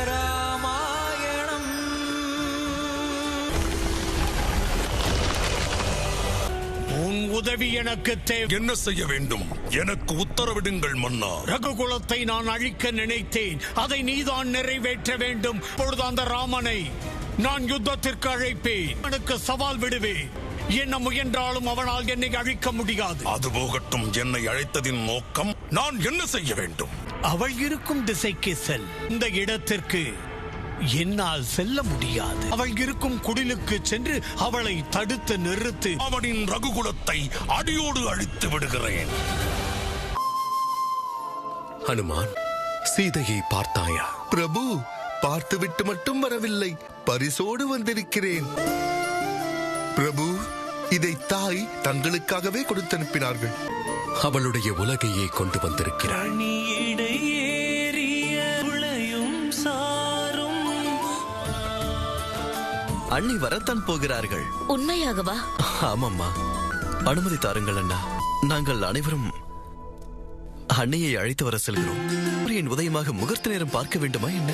ராமாயணம். உன் உதவி எனக்கு தேவை. என்ன செய்ய வேண்டும்? எனக்கு உத்தரவிடுங்கள் மன்னா. ரகுகுலத்தை நான் அழிக்க நினைத்தேன், அதை நீதான் நிறைவேற்ற வேண்டும். பொழுது அந்த ராமனை நான் யுத்தத்திற்கு அழைப்பேன், எனக்கு சவால் விடுவேன். என்ன முயன்றாலும் அவனால் என்னை அழிக்க முடியாது. அது போகட்டும், என்னை அழைத்ததின் நோக்கம், நான் என்ன செய்ய வேண்டும்? அவள் இருக்கும் திசைக்கு செல். இந்த இடத்திற்கு என்னால் செல்ல முடியாது. அவள் இருக்கும் குடிலுக்கு சென்று அவளை தடுத்து நிறுத்து. அவனின் ரகுகுலத்தை அடியோடு அழித்து விடுகிறேன். ஹனுமான், சீதையை பார்த்தாயா? பிரபு, பார்த்துவிட்டு மட்டும் வரவில்லை, பரிசோடு வந்திருக்கிறேன். பிரபு, இதை தாய் தங்களுக்காகவே கொடுத்தனுப்பினார்கள். அவளுடைய உலகையே கொண்டு வந்திருக்கிறாள். அண்ணி வரத்தான் போகிறார்கள். உண்மையாகவா? ஆமாம்மா, அனுமதி தாருங்கள் அண்ணா. நாங்கள் அனைவரும் அண்ணியை அழைத்து வர செல்கிறோம். சூரியன் உதயமாக முகூர்த்த நேரம் பார்க்க வேண்டுமா என்ன?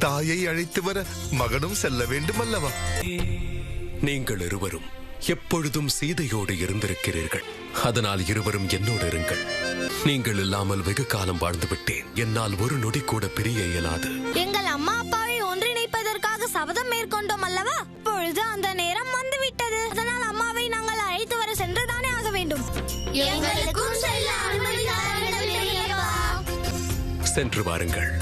தாயை அழைத்து வர மகனும் செல்ல வேண்டும் அல்லவா? நீங்கள் இருவரும் எப்பொழுதும் சீதையோடு இருந்திருக்கிறீர்கள். அதனால் இருவரும் என்னோடு இருங்கள். நீங்கள் இல்லாமல் வெகு காலம் வாழ்ந்து விட்டேன். என்னால் ஒரு நொடி கூட பிரிய இயலாது. எங்கள் அம்மா அப்பாவை ஒன்றிணைப்பதற்காக சபதம் மேற்கொண்டோம் அல்லவா? பொழுது அந்த நேரம் வந்துவிட்டது. அதனால் அம்மாவை நாங்கள் அழைத்து வர சென்றுதானே ஆக வேண்டும். சென்று வாருங்கள்.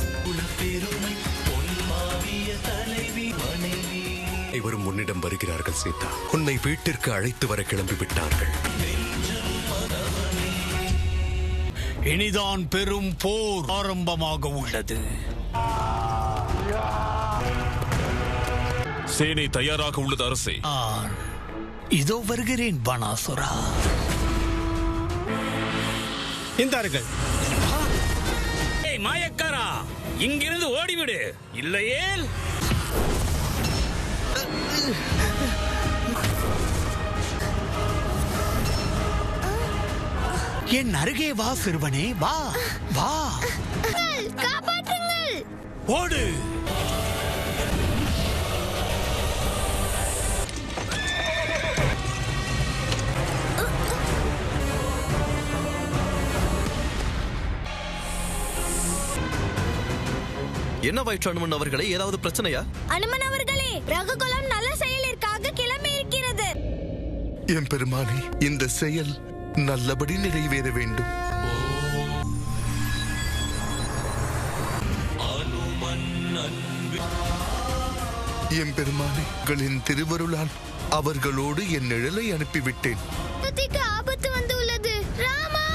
இவரும் உன்னிடம் வருகிறார்கள் சீதா. உன்னை வீட்டிற்கு அழைத்து வர கிளம்பி விட்டார்கள். இனிதான் பெரும் போர் ஆரம்பமாக உள்ளது. சேனை தயாராக உள்ளது அரசே. இதோ வருகிறேன் பானாசுரா. இந்தார்கள். மாயக்காரா, இங்கிருந்து ஓடிவிடு, இல்லையேல் என் அருகே வா சிறுவனே, வா வா. காப்பாற்றுங்கள். ஓடு. என்ன வயிற்று அனுமன் அவர்களே, ஏதாவது பிரச்சனையா? அனுமன் அவர்களே, ரகுகுலம் நல்ல செயலிற்காக கிளம்பி இருக்கிறது. என் பெருமானே, இந்த செயல் நல்லபடி நிறைவேற வேண்டும். என் பெருமானே, உங்களின் திருவருளால் அவர்களோடு என் நிழலை அனுப்பிவிட்டேன். ஆபத்து வந்து உள்ளது. ராமா,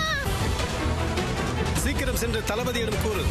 சீக்கிரம் சென்று தளபதியிடம் கூறு.